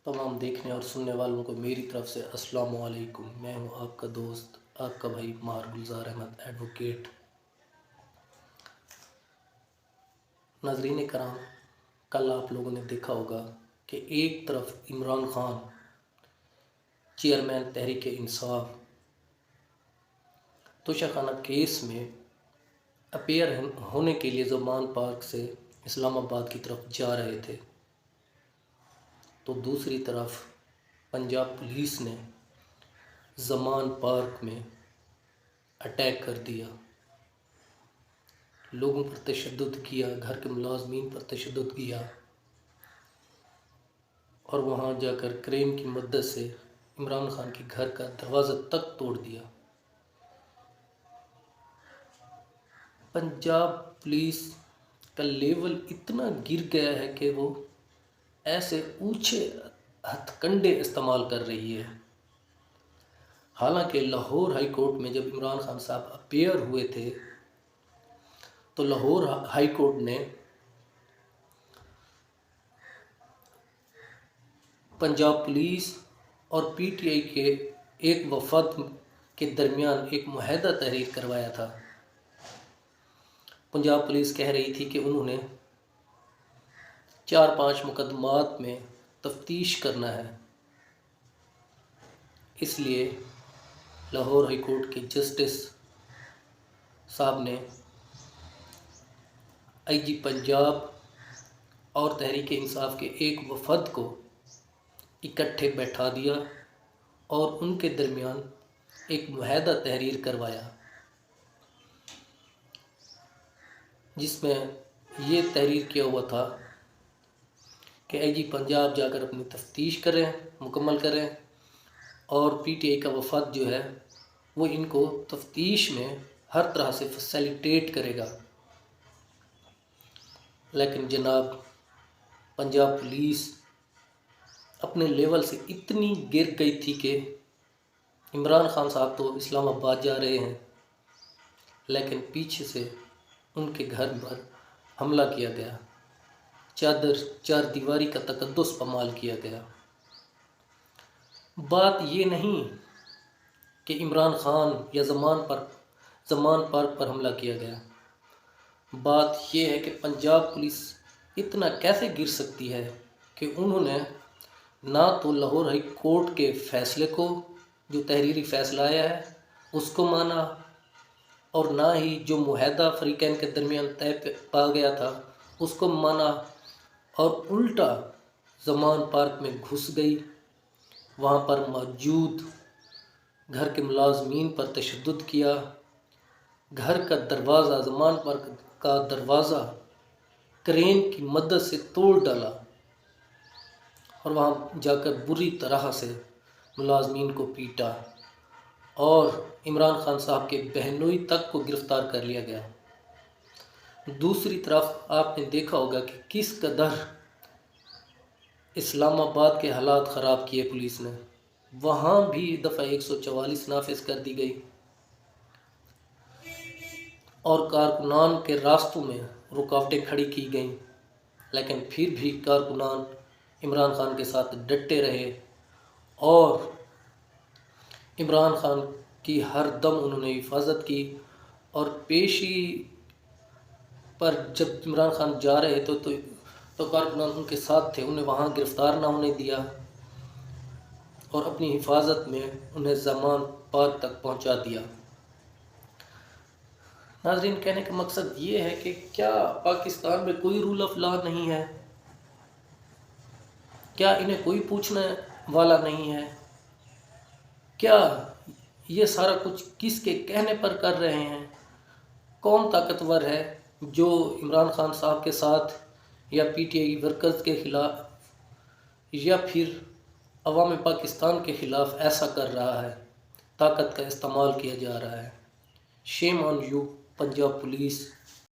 तमाम देखने और सुनने वालों को मेरी तरफ से अस्सलाम वालेकुम। मैं हूं आपका दोस्त, आपका भाई मार गुलजार अहमद एडवोकेट। नाज़रीन कराम, कल आप लोगों ने देखा होगा कि एक तरफ इमरान खान चेयरमैन तहरीक इंसाफ तोशाखाना केस में अपेयर होने के लिए ज़मान पार्क से इस्लामाबाद की तरफ जा रहे थे, तो दूसरी तरफ पंजाब पुलिस ने ज़मान पार्क में अटैक कर दिया, लोगों पर तशद्दुद किया, घर के मुलाजमीन पर तशद्दुद किया और वहाँ जाकर क्रेन की मदद से इमरान खान के घर का दरवाज़ा तक तोड़ दिया। पंजाब पुलिस का लेवल इतना गिर गया है कि वो ऐसे ऊंचे हथकंडे इस्तेमाल कर रही है। हालांकि लाहौर हाई कोर्ट में जब इमरान खान साहब अपेयर हुए थे तो लाहौर हाई कोर्ट ने पंजाब पुलिस और पीटीआई के एक वफद के दरमियान एक मुआहदा तहरीर करवाया था। पंजाब पुलिस कह रही थी कि उन्होंने 4-5 मुकदमात में तफ्तीश करना है, इसलिए लाहौर हाई कोर्ट के जस्टिस साहब ने आईजी पंजाब और तहरीक इंसाफ के एक वफद को इकट्ठे बैठा दिया और उनके दरमियान एक मुआहदा तहरीर करवाया, जिसमें ये तहरीर किया हुआ था कि आईजी पंजाब जाकर अपनी तफ्तीश करें, मुकम्मल करें और पीटीआई का वफद जो है वो इनको तफ्तीश में हर तरह से फैसिलिटेट करेगा। लेकिन जनाब पंजाब पुलिस अपने लेवल से इतनी गिर गई थी कि इमरान खान साहब तो इस्लामाबाद जा रहे हैं, लेकिन पीछे से उनके घर पर हमला किया गया, चार दीवारी का तकद्दुस पमाल किया गया। बात ये नहीं कि इमरान खान या ज़मान पार्क पर हमला किया गया, बात ये है कि पंजाब पुलिस इतना कैसे गिर सकती है कि उन्होंने ना तो लाहौर हाई कोर्ट के फ़ैसले को, जो तहरीरी फ़ैसला आया है, उसको माना और ना ही जो मुआहदा फ़रीक़ैन के दरमियान तय पा गया था उसको माना, और उल्टा ज़मान पार्क में घुस गई, वहाँ पर मौजूद घर के मुलाजमीन पर तशद्दुद किया, घर का दरवाज़ा, ज़मान पार्क का दरवाज़ा क्रेन की मदद से तोड़ डाला और वहाँ जाकर बुरी तरह से मुलाजमीन को पीटा और इमरान खान साहब के बहनोई तक को गिरफ़्तार कर लिया गया। दूसरी तरफ आपने देखा होगा कि किस कदर इस्लामाबाद के हालात ख़राब किए पुलिस ने, वहाँ भी दफ़ा 144 नाफिज कर दी गई और कारकुनान के रास्तों में रुकावटें खड़ी की गईं, लेकिन फिर भी कारकुनान इमरान खान के साथ डटे रहे और इमरान खान की हर दम उन्होंने हिफाजत की। और पेशी पर जब इमरान खान जा रहे थे तो कारकुनान उनके साथ थे, उन्हें वहाँ गिरफ़्तार ना होने दिया और अपनी हिफाजत में उन्हें ज़मान पार्क तक पहुँचा दिया। नाज़रीन, कहने का मकसद ये है कि क्या पाकिस्तान में कोई रूल ऑफ लॉ नहीं है? क्या इन्हें कोई पूछने वाला नहीं है? क्या ये सारा कुछ किसके कहने पर कर रहे हैं? कौन ताकतवर है जो इमरान खान साहब के साथ या पीटीआई वर्कर्स के ख़िलाफ़ या फिर अवाम पाकिस्तान के ख़िलाफ़ ऐसा कर रहा है, ताकत का इस्तेमाल किया जा रहा है? Shame on you Punjab police